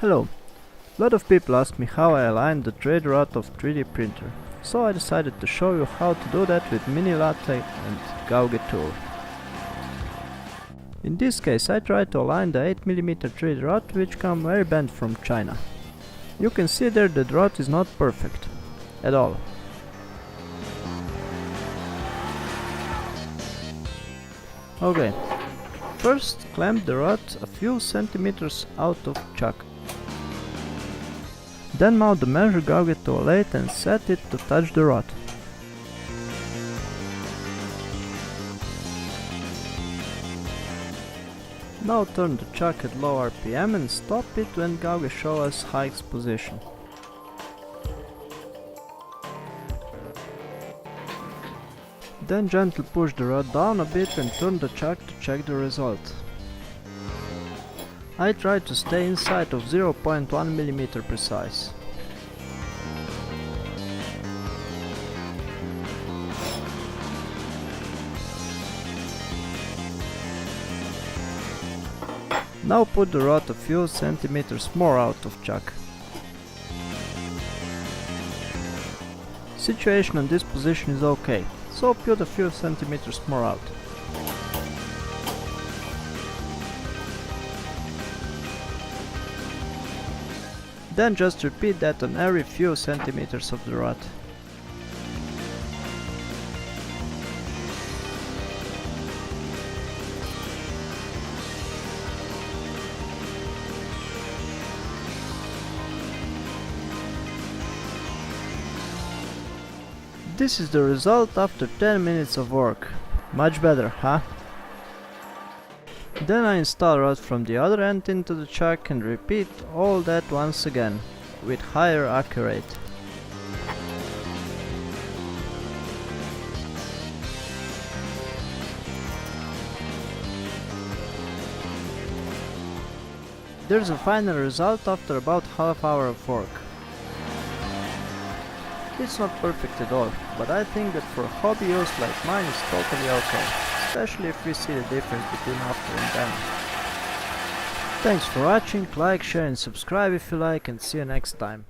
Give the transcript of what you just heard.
Hello. A lot of people ask me how I align the trade rod of 3D printer, so I decided to show you how to do that with mini lathe and gauge tool. In this case I try to align the 8mm 3D rod which come very bent from China. You can see there that the rod is not perfect at all. Okay, first clamp the rod a few centimeters out of chuck. Then mount the measure gauge to a lathe and set it to touch the rod. Now turn the chuck at low RPM and stop it when gauge shows high position. Then gently push the rod down a bit and turn the chuck to check the result. I try to stay inside of 0.1 mm precise. Now put the rod a few centimeters more out of chuck. Situation on this position is okay, so put a few centimeters more out. Then just repeat that on every few centimeters of the rod. This is the result after 10 minutes of work. Much better, huh? Then I install rod from the other end into the chuck and repeat all that once again, with higher accuracy. There's a final result after about half hour of work. It's not perfect at all, but I think that for hobby use like mine it's totally okay, especially if we see the difference between after and then. Thanks for watching, like, share and subscribe if you like, and see you next time.